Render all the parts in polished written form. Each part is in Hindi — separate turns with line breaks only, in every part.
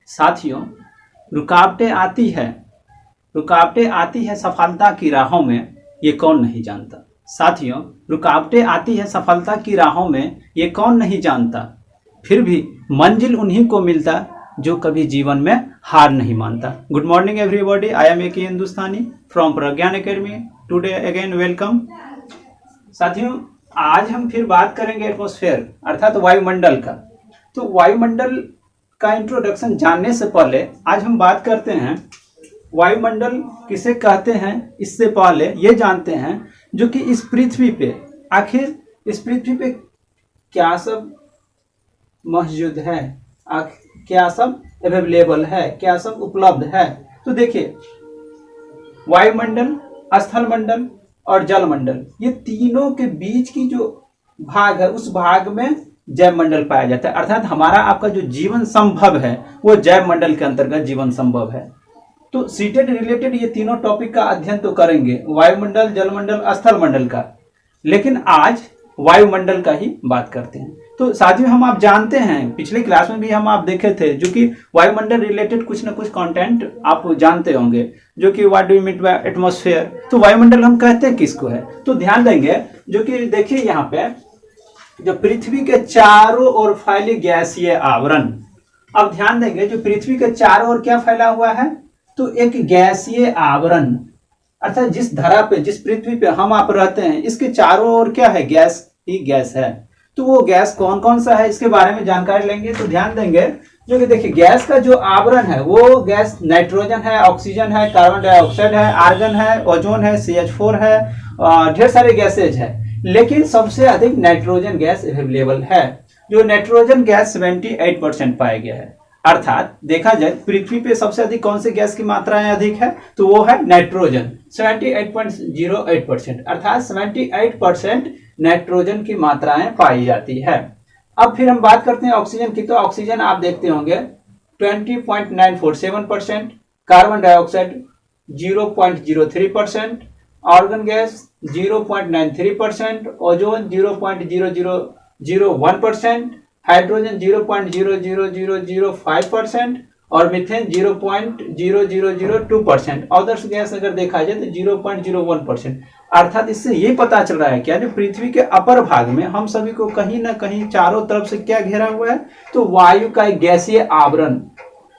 साथियों, रुकावटें आती है सफलता की राहों में, ये कौन नहीं जानता। साथियों, रुकावटें आती है सफलता की राहों में, ये कौन नहीं जानता। फिर भी मंजिल उन्हीं को मिलता जो कभी जीवन में हार नहीं मानता। Good morning everybody, I am A K. Hindustani from Pragyan academy. Today again welcome. साथियों, आज हम फिर बात करेंगे एटमॉस्फेयर अर्थात वायुमंडल का। तो वायुमंडल का इंट्रोडक्शन जानने से पहले आज हम बात करते हैं वायुमंडल किसे कहते हैं। इससे पहले ये जानते हैं जो कि इस पृथ्वी पे, आखिर इस पृथ्वी पे क्या सब मौजूद है, क्या सब अवेलेबल है, क्या सब उपलब्ध है। तो देखिए, वायुमंडल, स्थलमंडल और जलमंडल, ये तीनों के बीच की जो भाग है उस भाग में जैव मंडल पाया जाता है। अर्थात हमारा आपका जो जीवन संभव है वो जैव मंडल के अंतर्गत जीवन संभव है। तो सीटेट रिलेटेड ये तीनों टॉपिक का अध्ययन तो करेंगे, वायुमंडल, जलमंडल, स्थलमंडल का, लेकिन आज वायुमंडल का ही बात करते हैं। तो साथियों, हम आप जानते हैं, पिछले क्लास में भी हम आप देखे थे जो कि वायुमंडल रिलेटेड कुछ ना कुछ कंटेंट आप जानते होंगे, जो कि what do you mean by atmosphere. तो वायुमंडल हम कहते हैं किसको है, तो ध्यान देंगे जो कि देखिए यहाँ पे जो पृथ्वी के चारों ओर फैले गैसीय आवरण। अब ध्यान देंगे जो पृथ्वी के चारों ओर क्या फैला हुआ है, तो एक गैसीय आवरण, अर्थात जिस धरा पे, जिस पृथ्वी पे हम आप रहते हैं, इसके चारों ओर क्या है, गैस ही गैस है। तो वो गैस कौन कौन सा है इसके बारे में जानकारी लेंगे। तो ध्यान देंगे जो कि देखिए गैस का जो आवरण है वो गैस नाइट्रोजन है, ऑक्सीजन है, कार्बन डाइऑक्साइड है, आर्गन है, ओजोन है, CH4 है, ढेर सारे गैसेज है, लेकिन सबसे अधिक नाइट्रोजन गैस अवेलेबल है। जो नाइट्रोजन गैस 78% पाया गया है। अर्थात देखा जाए पृथ्वी पे सबसे अधिक कौन से गैस की मात्राएं अधिक है, तो वो है नाइट्रोजन, 78.08%, अर्थात 78% नाइट्रोजन की मात्राएं पाई जाती है। अब फिर हम बात करते हैं ऑक्सीजन की। तो ऑक्सीजन आप देखते होंगे 20.947%, carbon dioxide 0.03%, argon gas 0.93%, ozone 0.0001%, hydrogen 0.00005% और मीथेन 0.0002%। अदर्स गैस अगर देखा जाए तो 0.01%। अर्थात इससे ये पता चल रहा है क्या, जो पृथ्वी के अपर भाग में हम सभी को कहीं ना कहीं चारों तरफ से क्या घेरा हुआ है, तो वायु का एक गैसीय आवरण।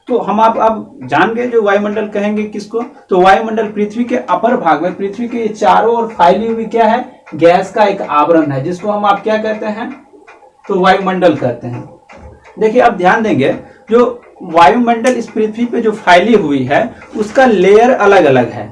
तो हम आप अब जान गए जो वायुमंडल कहेंगे किसको, तो वायुमंडल पृथ्वी के अपर भाग में, पृथ्वी के चारों ओर फैली हुई क्या है, गैस का एक आवरण है, जिसको हम आप क्या कहते हैं, तो वायुमंडल कहते हैं। देखिए अब ध्यान देंगे जो वायुमंडल इस पृथ्वी पे जो फैली हुई है उसका लेयर अलग अलग है।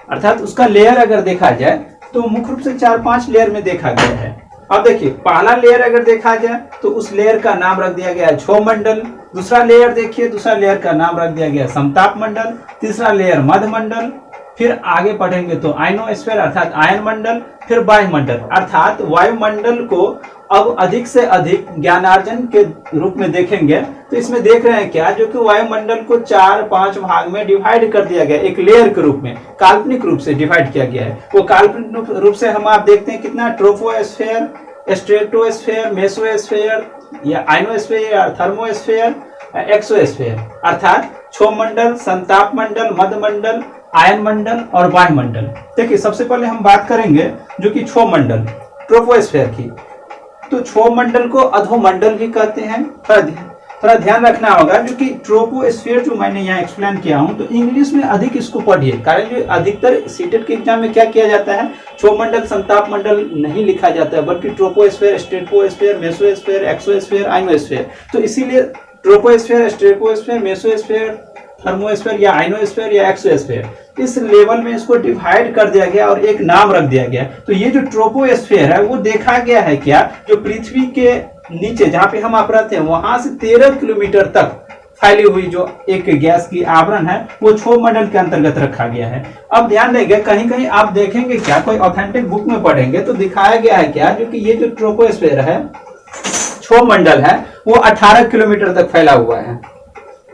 अर्थात उसका लेयर अगर देखा जाए तो मुख्य रूप से 4-5 लेयर में देखा गया है। अब देखिए पहला लेयर अगर देखा जाए तो उस लेयर का नाम रख दिया गया है क्षोमंडल। दूसरा लेयर देखिए, दूसरा लेयर का नाम रख दिया गया समताप मंडल। तीसरा लेयर मध्यमंडल। फिर आगे पढ़ेंगे तो आयनोस्फीयर अर्थात आयन मंडल। फिर वायुमंडल अर्थात वायुमंडल को अब अधिक से अधिक ज्ञानार्जन के रूप में देखेंगे। तो इसमें देख रहे हैं क्या, जो कि वायुमंडल को 4-5 भाग में डिवाइड कर दिया गया, एक लेयर के रूप में, काल्पनिक रूप से डिवाइड किया गया है। वो काल्पनिक रूप से हम आप देखते हैं कितना, ट्रोपोस्फीयर, स्ट्रेटोस्फीयर, मेसोस्फीयर या आयनोस्फीयर या थर्मोस्फीयर, एक्सोस्फीयर, अर्थात क्षोमंडल, संताप मंडल, मध्यमंडल, आयन मंडल और वायुमंडल। देखिए सबसे पहले हम बात करेंगे जो कि क्षोमंडल, ट्रोपोस्फीयर की। तो क्षोमंडल को अधोमंडल भी कहते हैं। थोड़ा ध्यान रखना होगा, जो कि ट्रोपोस्फीयर जो मैंने यहाँ एक्सप्लेन किया हूँ, तो इंग्लिश में अधिक इसको पढ़िए, कारण जो अधिकतर सीटेट के एग्जाम में क्या किया जाता है, क्षोमंडल, संताप मंडल नहीं लिखा जाता है, बल्कि troposphere, stratosphere, mesosphere, exosphere, ionosphere. तो इसीलिए ट्रोपोस्फीयर, स्ट्रेटोस्फीयर, मेसोस्फीयर, थर्मोस्फीयर या आयनोस्फीयर या एक्सोस्फीयर, इस लेवल में इसको डिवाइड कर दिया गया और एक नाम रख दिया गया। तो ये जो ट्रोपोस्फीयर है वो देखा गया है क्या, जो पृथ्वी के नीचे जहां पे हम आप रहते हैं वहां से 13 किलोमीटर तक फैली हुई जो एक गैस की आवरण है वो क्षोमंडल के अंतर्गत रखा गया है। अब ध्यान देंगे कहीं कहीं आप देखेंगे क्या, कोई ऑथेंटिक बुक में पढ़ेंगे तो दिखाया गया है क्या, जो कि ये जो ट्रोपोस्फीयर है, क्षोमंडल है, वो 18 किलोमीटर तक फैला हुआ है।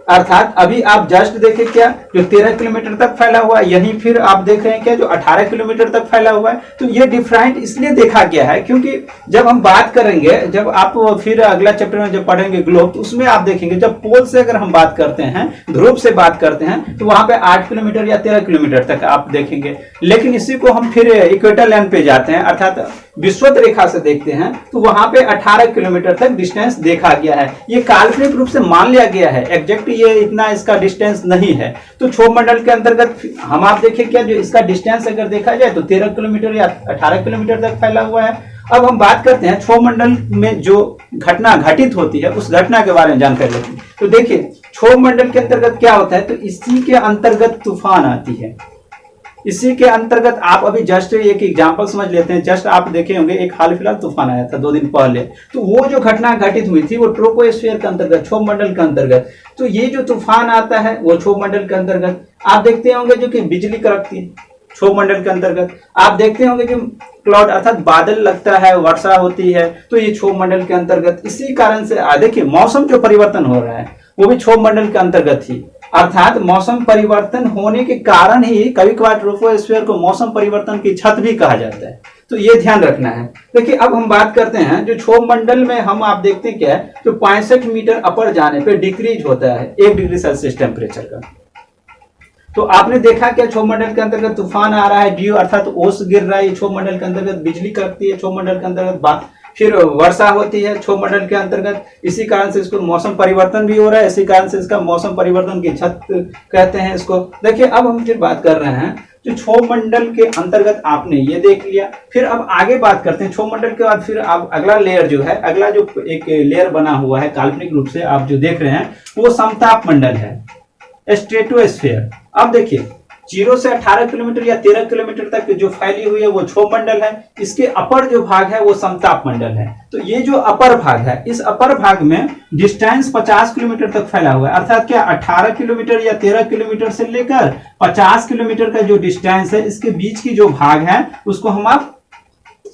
अर्थात अभी आप जस्ट देखें क्या, जो 13 किलोमीटर तक फैला हुआ है, यहीं फिर आप देख रहे हैं क्या, जो 18 किलोमीटर तक फैला हुआ है। तो ये डिफरेंट इसलिए देखा गया है क्योंकि जब हम बात करेंगे, जब आप फिर अगला चैप्टर में जब पढ़ेंगे ग्लोब, तो उसमें आप देखेंगे जब पोल से अगर हम बात करते हैं, ध्रुव से बात करते हैं, तो वहां पे 8 किलोमीटर या 13 किलोमीटर तक आप देखेंगे। लेकिन इसी को हम फिर इक्वेटर लाइन पे जाते हैं, अर्थात विषुवत रेखा से देखते हैं, तो वहां पे 18 किलोमीटर तक डिस्टेंस देखा गया है। ये काल्पनिक रूप से मान लिया गया है, एग्जैक्ट ये इतना इसका डिस्टेंस नहीं है। तो क्षोभ मंडल के अंतर्गत हम आप देखें क्या, जो इसका डिस्टेंस अगर देखा जाए तो 13 किलोमीटर या 18 किलोमीटर तक फैला हुआ है। अब हम बात करते हैं क्षोभ मंडल में जो घटना घटित होती है, उस घटना के बारे में जानकारी लेते हैं। तो देखिए क्षोभ मंडल के अंतर्गत क्या होता है, तो इसी के अंतर्गत तूफान आती है। इसी के अंतर्गत आप अभी जस्ट एक एग्जांपल समझ लेते हैं। जस्ट आप देखे होंगे एक हाल फिलहाल तूफान आया था 2 दिन पहले, तो वो जो घटना घटित हुई थी वो ट्रोपोस्फीयर के अंतर्गत, क्षोभ मंडल के अंतर्गत। तो ये जो तूफान आता है वो क्षोभ मंडल के अंतर्गत। आप देखते होंगे जो कि बिजली कड़कती है क्षोभ मंडल के अंतर्गत। आप देखते होंगे जो क्लाउड अर्थात बादल लगता है, वर्षा होती है, तो ये क्षोभ मंडल के अंतर्गत। इसी कारण से देखिए मौसम जो परिवर्तन हो रहा है वो भी क्षोभ मंडल के अंतर्गत ही, अर्थात मौसम परिवर्तन होने के कारण ही कभी कभार ट्रोपोस्फीयर को मौसम परिवर्तन की छत भी कहा जाता है। तो ये ध्यान रखना है। देखिए अब हम बात करते हैं जो क्षोभ मंडल में हम आप देखते हैं क्या है, जो 65 मीटर अपर जाने पे डिक्रीज होता है 1 डिग्री सेल्सियस टेम्परेचर का। तो आपने देखा क्या, क्षोभ मंडल के अंतर्गत तूफान आ रहा है, ड्यू अर्थात ओस गिर रहा है क्षोभ मंडल के अंतर्गत, बिजली कड़कती है क्षोभ मंडल के अंतर्गत, फिर वर्षा होती है क्षोभ मंडल के अंतर्गत। इसी कारण से इसको मौसम परिवर्तन भी हो रहा है, इसी कारण से इसका मौसम परिवर्तन की छत कहते हैं इसको। देखिए अब हम फिर बात कर रहे हैं जो क्षोभ मंडल के अंतर्गत आपने ये देख लिया। फिर अब आगे बात करते हैं क्षोभ मंडल के बाद फिर आप अगला लेयर जो है, अगला जो एक लेयर बना हुआ है काल्पनिक रूप से आप जो देख रहे हैं वो समताप मंडल है, स्ट्रेटोस्फीयर। अब देखिए 0 से 18 किलोमीटर या 13 किलोमीटर तक जो फैली हुई है वो क्षोभ मंडल है। इसके अपर जो भाग है वो समताप मंडल है। तो ये जो अपर भाग है, इस अपर भाग में डिस्टेंस 50 किलोमीटर तक फैला हुआ है, अर्थात क्या 18 किलोमीटर या 13 किलोमीटर से लेकर 50 किलोमीटर का जो डिस्टेंस है, इसके बीच की जो भाग है उसको हम आप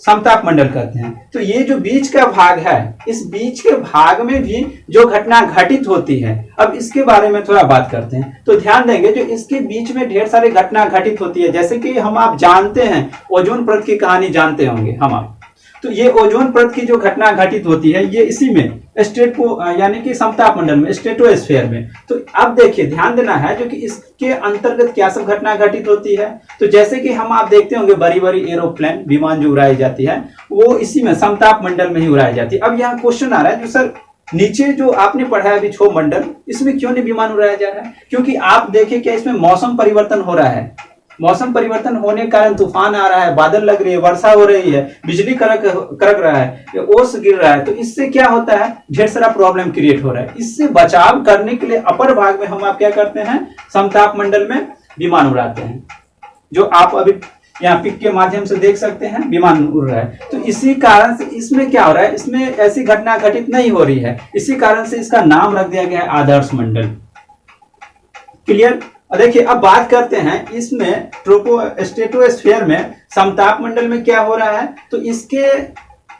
समताप मंडल कहते हैं। तो ये जो बीच का भाग है, इस बीच के भाग में भी जो घटना घटित होती है, अब इसके बारे में थोड़ा बात करते हैं। तो ध्यान देंगे जो इसके बीच में ढेर सारी घटना घटित होती है, जैसे कि हम आप जानते हैं ओजोन परत की कहानी जानते होंगे हम आप। तो ये ओजोन परत की जो घटना घटित होती है ये इसी में यानी कि समताप मंडल में, स्ट्रेटोस्फीयर में। तो अब देखिए ध्यान देना है जो कि इसके अंतर्गत क्या सब घटना घटित होती है। तो जैसे कि हम आप देखते होंगे बड़ी बड़ी एरोप्लेन, विमान जो उड़ाई जाती है वो इसी में समताप मंडल में ही उड़ाई जाती है। अब यहाँ क्वेश्चन आ रहा है जो सर नीचे जो आपने पढ़ा है अभी क्षोभ मंडल, इसमें क्यों नहीं विमान उड़ाया जा रहा है? क्योंकि आप देखिए क्या इसमें मौसम परिवर्तन हो रहा है। मौसम परिवर्तन होने के कारण तूफान आ रहा है, बादल लग रही है, वर्षा हो रही है, बिजली कड़क रहा है, ओस गिर रहा है। तो इससे क्या होता है, ढेर सारा प्रॉब्लम क्रिएट हो रहा है। इससे बचाव करने के लिए अपर भाग में हम आप क्या करते हैं, समताप मंडल में विमान उड़ाते हैं, जो आप अभी यहाँ पिक के माध्यम से देख सकते हैं विमान उड़ रहा है। तो इसी कारण से इसमें क्या हो रहा है, इसमें ऐसी घटना घटित नहीं हो रही है, इसी कारण से इसका नाम रख दिया गया है आदर्श मंडल। क्लियर? देखिए अब बात करते हैं इसमें स्ट्रेटोस्फीयर में समताप मंडल में क्या हो रहा है। तो इसके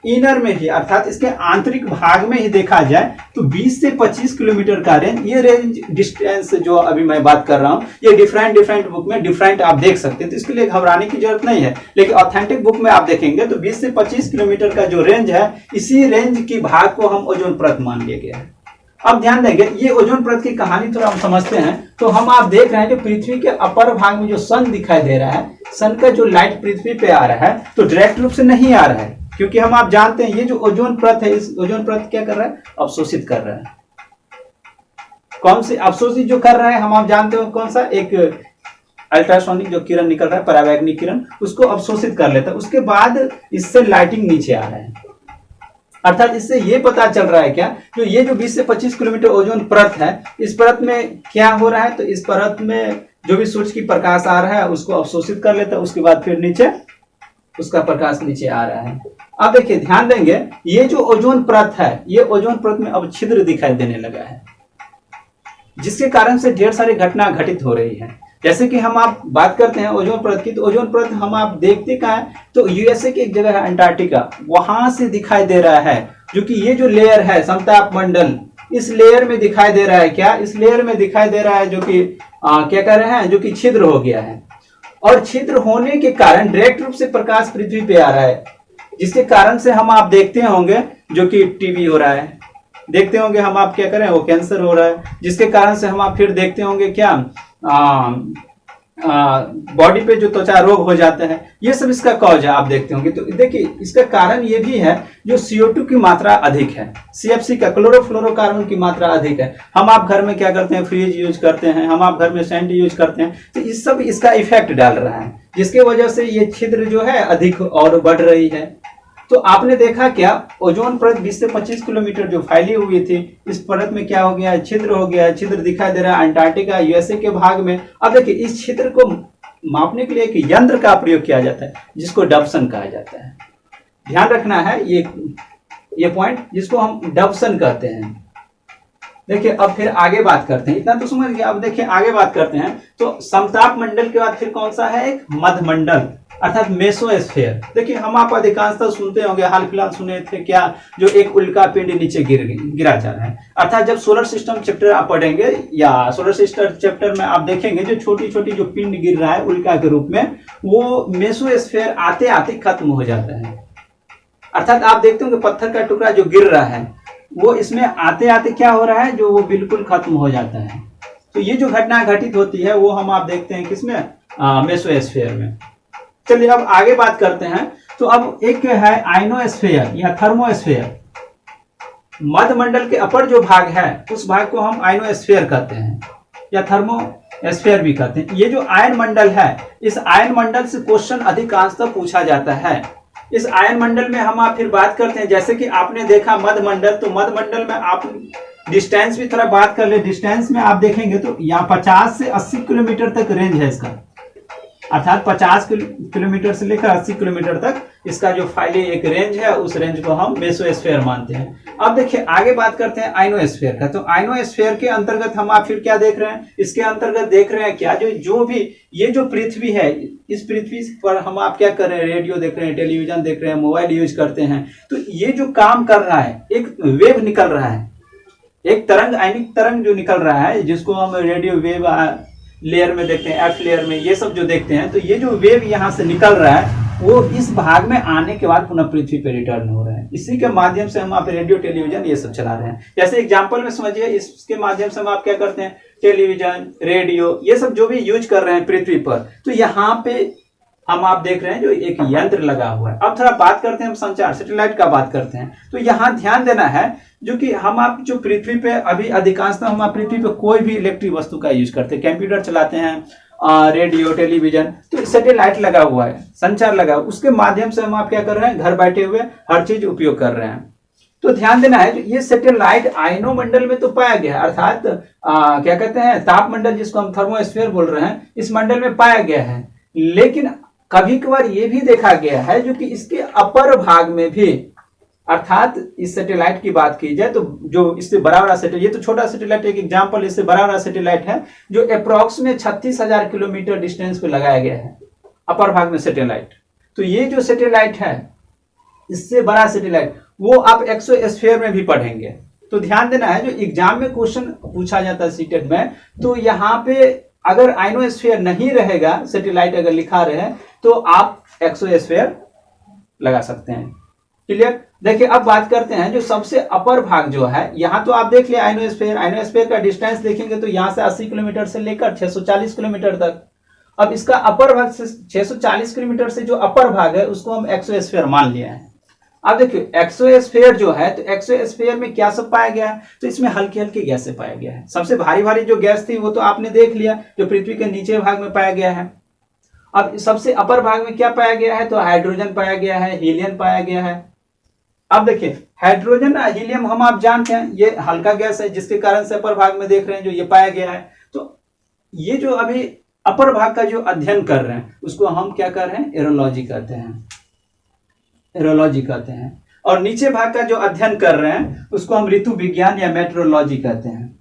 इनर में ही अर्थात इसके आंतरिक भाग में ही देखा जाए तो 20 से 25 किलोमीटर का रेंज, ये रेंज डिस्टेंस जो अभी मैं बात कर रहा हूं ये डिफरेंट बुक में डिफरेंट आप देख सकते हैं, तो इसके लिए घबराने की जरूरत नहीं है। लेकिन ऑथेंटिक बुक में आप देखेंगे तो 20 से 25 किलोमीटर का जो रेंज है, इसी रेंज की भाग को हम ओजोन परत मान लिया गया है। अब ध्यान देंगे ये ओजोन परत की कहानी थोड़ा हम समझते हैं। तो हम आप देख रहे हैं कि पृथ्वी के अपर भाग में जो सन दिखाई दे रहा है, सन का जो लाइट पृथ्वी पे आ रहा है तो डायरेक्ट रूप से नहीं आ रहा है, क्योंकि हम आप जानते हैं ये जो ओजोन परत है, इस ओजोन परत क्या कर रहा है, अवशोषित कर रहा है। कौन सी अवशोषित जो कर रहा है हम आप जानते हो कौन सा, एक अल्ट्रासोनिक जो किरण निकल रहा है, परावैंगनिक किरण, उसको अवशोषित कर लेता है। उसके बाद इससे लाइटिंग नीचे आ रहा है, अर्थात इससे ये पता चल रहा है क्या, जो ये जो 20 से 25 किलोमीटर ओजोन परत है, इस परत में क्या हो रहा है, तो इस परत में जो भी सूर्य की प्रकाश आ रहा है उसको अवशोषित कर लेता है, उसके बाद फिर नीचे उसका प्रकाश नीचे आ रहा है। अब देखिए ध्यान देंगे ये जो ओजोन परत है, ये ओजोन परत में अब छिद्र दिखाई देने लगा है, जिसके कारण से ढेर सारी घटना घटित हो रही है। जैसे कि हम आप बात करते हैं ओजोन परत की, तो ओजोन परत हम आप देखते कहाँ है, तो यूएसए की एक जगह है अंटार्कटिका, वहां से दिखाई दे रहा है, जो कि ये जो लेयर है समताप मंडल, इस लेयर में दिखाई दे रहा है क्या, इस लेयर में दिखाई दे रहा है जो कि क्या कर रहे हैं, जो कि छिद्र हो गया है। और छिद्र होने के कारण डायरेक्ट रूप से प्रकाश पृथ्वी पे आ रहा है, जिसके कारण से हम आप देखते होंगे जो कि टीबी हो रहा है, देखते होंगे हम आप क्या करें, वो कैंसर हो रहा है, जिसके कारण से हम आप फिर देखते होंगे क्या बॉडी पे जो त्वचा रोग हो जाते हैं, ये सब इसका कॉज है, आप देखते होंगे। तो देखिए इसका कारण ये भी है जो CO2 की मात्रा अधिक है, CFC का क्लोरोफ्लोरोकार्बन की मात्रा अधिक है। हम आप घर में क्या करते हैं, फ्रिज यूज करते हैं, हम आप घर में सेंट यूज करते हैं, तो इस सब इसका इफेक्ट डाल रहा है, जिसकी वजह से ये छिद्र जो है अधिक और बढ़ रही है। तो आपने देखा क्या, ओजोन परत 20 से 25 किलोमीटर जो फैली हुई थी, इस परत में क्या हो गया है, छिद्र हो गया है। छिद्र दिखाई दे रहा है अंटार्कटिका USA के भाग में। अब देखिए इस छिद्र को मापने के लिए एक यंत्र का प्रयोग किया जाता है जिसको डब्सन कहा जाता है। ध्यान रखना है ये पॉइंट, जिसको हम डब्सन कहते हैं। देखिए अब फिर आगे बात करते हैं, इतना तो समझ गया। अब देखिए आगे बात करते हैं, तो समताप मंडल के बाद फिर कौन सा है, एक मध्यमंडल अर्थात मेसोस्फीयर। देखिए हम आप अधिकांशतः सुनते होंगे, हाल फिलहाल सुने थे क्या, जो एक उल्का पिंड नीचे गिरा जा रहा है। अर्थात जब सोलर सिस्टम चैप्टर आप पढ़ेंगे या सोलर सिस्टम चैप्टर में आप देखेंगे जो छोटी छोटी जो पिंड गिर रहा है उल्का के रूप में, वो मेसोस्फीयर आते आते खत्म हो जाता है। अर्थात आप देखते होंगे पत्थर का टुकड़ा जो गिर रहा है वो इसमें आते आते क्या हो रहा है, जो वो बिल्कुल खत्म हो जाता है। तो ये जो घटना घटित होती है वो हम आप देखते हैं किसमें, मेसोस्फीयर में। चलिए अब आगे बात करते हैं। तो अब एक है आइनोस्फीयर या थर्मोस्फीयर। मध्यमंडल के अपर जो भाग है उस भाग को हम आइनोस्फीयर कहते हैं या थर्मोस्फीयर भी कहते हैं। ये जो आयन मंडल है, इस आयन मंडल से क्वेश्चन अधिकांशतः पूछा जाता है। इस आयन मंडल में हम आप फिर बात करते हैं, जैसे कि आपने देखा मध्यमंडल, तो मध्यमंडल में आप डिस्टेंस भी थोड़ा बात कर ले। डिस्टेंस में आप देखेंगे तो यहाँ 50 से 80 किलोमीटर तक रेंज है इसका, अर्थात 50 किलोमीटर से लेकर 80 किलोमीटर तक इसका जो फैली एक रेंज है, उस रेंज को हम मेसोस्फीयर मानते हैं। अब देखिए आगे बात करते हैं आइनोस्फीयर का। तो आइनोस्फीयर के अंतर्गत हम आप फिर क्या देख रहे हैं, इसके अंतर्गत देख रहे हैं क्या, जो भी ये जो पृथ्वी है, इस पृथ्वी पर हम आप क्या कर रहे हैं, रेडियो देख रहे हैं, टेलीविजन देख रहे हैं, मोबाइल यूज करते हैं। तो ये जो काम कर रहा है, एक वेव निकल रहा है, एक तरंग, आयनिक तरंग जो निकल रहा है, जिसको हम रेडियो वेव लेयर में देखते हैं, एफ लेयर में, ये सब जो देखते हैं। तो ये जो वेव यहाँ से निकल रहा है वो इस भाग में आने के बाद पुनः पृथ्वी पे रिटर्न हो रहा है। इसी के माध्यम से हम आप रेडियो टेलीविजन ये सब चला रहे हैं। जैसे एग्जांपल में समझिए, इसके माध्यम से हम आप क्या करते हैं, टेलीविजन, रेडियो, ये सब जो भी यूज कर रहे हैं पृथ्वी पर, तो यहाँ पे हम आप देख रहे हैं जो एक यंत्र लगा हुआ है। अब थोड़ा बात करते हैं हम संचार, सैटेलाइट का बात करते हैं। तो यहाँ ध्यान देना है जो कि हम आप जो पृथ्वी पे अभी अधिकांशतः हम आप पृथ्वी पे कोई भी इलेक्ट्रिक वस्तु का यूज करते हैं, कंप्यूटर चलाते हैं, रेडियो, टेलीविजन, तो सैटेलाइट लगा हुआ है, संचार लगा हुआ, उसके माध्यम से हम आप क्या कर रहे हैं, घर बैठे हुए हर चीज उपयोग कर रहे हैं। तो ध्यान देना है, ये सैटेलाइट आयनो मंडल में तो पाया गया है, अर्थात क्या कहते हैं, ताप मंडल, जिसको हम थर्मोस्फीयर बोल रहे हैं, इस मंडल में पाया गया है। लेकिन कभी कभार ये भी देखा गया है जो कि इसके अपर भाग में भी, अर्थात इस सैटेलाइट की बात की जाए तो जो इससे बड़ा बड़ा सैटेलाइट, ये तो छोटा सैटेलाइट एक एग्जांपल, इससे बड़ा बड़ा सैटेलाइट है जो अप्रॉक्स में 36,000 किलोमीटर डिस्टेंस पे लगाया गया है अपर भाग में सैटेलाइट। तो ये जो सैटेलाइट है, इससे बड़ा सैटेलाइट, वो आप एक्सोस्फीयर में भी पढ़ेंगे। तो ध्यान देना है, जो एग्जाम में क्वेश्चन पूछा जाता है सीटेट में, तो यहाँ पे अगर आइनोस्फीयर नहीं रहेगा, सैटेलाइट अगर लिखा रहे, तो आप एक्सोस्फीयर लगा सकते हैं। क्लियर। देखिए अब बात करते हैं जो सबसे अपर भाग जो है, यहाँ तो आप देख लिया आइनोस्फीयर, आइनोस्फीयर का डिस्टेंस देखेंगे तो यहाँ से 80 किलोमीटर से लेकर 640 किलोमीटर तक। अब इसका अपर भाग से 640 किलोमीटर से जो अपर भाग है उसको हम एक्सोस्फीयर मान लिया है। अब देखिए एक्सोस्फीयर जो है, तो एक्सोस्फीयर में क्या सब पाया गया है, तो इसमें हल्की हल्की गैसें पाया गया है। सबसे भारी भारी जो गैस थी वो तो आपने देख लिया, जो पृथ्वी के नीचे भाग में पाया गया है। अब सबसे अपर भाग में क्या पाया गया है, तो हाइड्रोजन पाया गया है, हीलियम पाया गया है। अब देखिए हाइड्रोजन हीलियम हम आप जानते हैं ये हल्का गैस है, जिसके कारण से अपर भाग में देख रहे हैं जो ये पाया गया है। तो ये जो अभी अपर भाग का जो अध्ययन कर रहे हैं उसको हम क्या कर रहे हैं, एरोलॉजी कहते हैं, एरोलॉजी कहते हैं। और नीचे भाग का जो अध्ययन कर रहे हैं उसको हम ऋतु विज्ञान या मेट्रोलॉजी कहते हैं।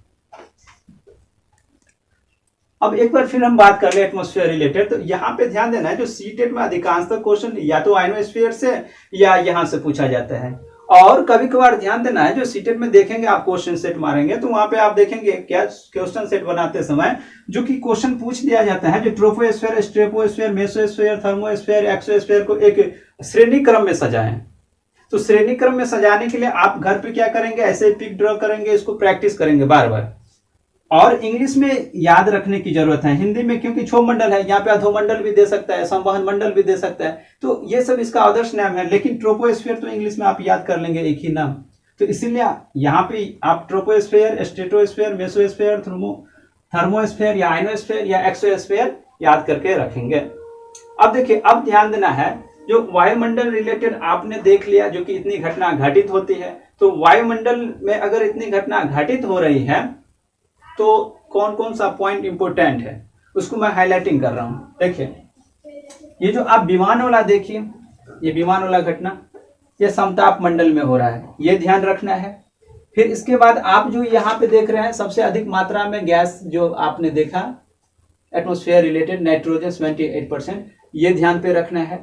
अब एक बार फिर हम बात कर ले एटमॉस्फेयर रिलेटेड। तो यहाँ पे ध्यान देना है, जो सीटेट में अधिकांशतः क्वेश्चन या तो आइनोस्फीयर से या यहाँ से पूछा जाता है। और कभी कभार ध्यान देना है, जो सीटेट में देखेंगे आप क्वेश्चन सेट मारेंगे तो वहां पे आप देखेंगे क्या क्वेश्चन सेट बनाते समय जो कि क्वेश्चन पूछ दिया जाता है, जो troposphere, stratosphere, mesosphere, thermosphere, exosphere को एक श्रेणी क्रम में सजाएं। तो श्रेणी क्रम में सजाने के लिए आप घर पे क्या करेंगे, ऐसे पिक ड्रॉ करेंगे, इसको प्रैक्टिस करेंगे बार बार। और इंग्लिश में याद रखने की जरूरत है, हिंदी में क्योंकि क्षोभ मंडल है, यहाँ पे अधोमंडल भी दे सकता है, संवहन मंडल भी दे सकता है, तो ये सब इसका आदर्श नाम है। लेकिन ट्रोपोस्फीयर तो इंग्लिश में आप याद कर लेंगे एक ही नाम, तो इसीलिए यहाँ पे आप ट्रोपोस्फीयर, स्ट्रेटोस्फीयर, मेसोस्फीयर, थर्मोस्फीयर या आइनोस्फीयर या एक्सोस्फीयर याद करके रखेंगे। अब देखिए, अब ध्यान देना है, जो वायुमंडल रिलेटेड आपने देख लिया जो कि इतनी घटना घटित होती है, तो वायुमंडल में अगर इतनी घटना घटित हो रही है तो कौन कौन सा पॉइंट इंपोर्टेंट है उसको मैं हाईलाइटिंग कर रहा हूं। देखिए, ये जो आप विमान वाला देखिए, ये विमान वाला घटना ये समताप मंडल में हो रहा है, ये ध्यान रखना है। फिर इसके बाद आप जो यहाँ पे देख रहे हैं सबसे अधिक मात्रा में गैस जो आपने देखा एटमॉस्फेयर रिलेटेड, नाइट्रोजन 78%, ये ध्यान पे रखना है।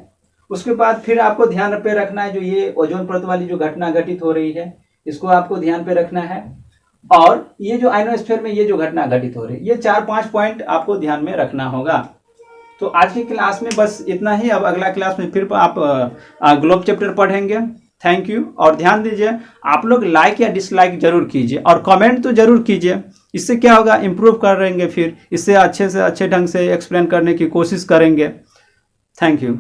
उसके बाद फिर आपको ध्यान पे रखना है जो ये ओजोन परत वाली जो घटना घटित हो रही है, इसको आपको ध्यान पे रखना है। और ये जो आइनोस्फीयर में ये जो घटना घटित हो रही है, ये 4-5 पॉइंट आपको ध्यान में रखना होगा। तो आज की क्लास में बस इतना ही। अब अगला क्लास में फिर आप ग्लोब चैप्टर पढ़ेंगे। Thank you. और ध्यान दीजिए, आप लोग लाइक या डिसलाइक जरूर कीजिए और कमेंट तो जरूर कीजिए। इससे क्या होगा, इम्प्रूव करेंगे, फिर इससे अच्छे से अच्छे ढंग से एक्सप्लेन करने की कोशिश करेंगे। Thank you.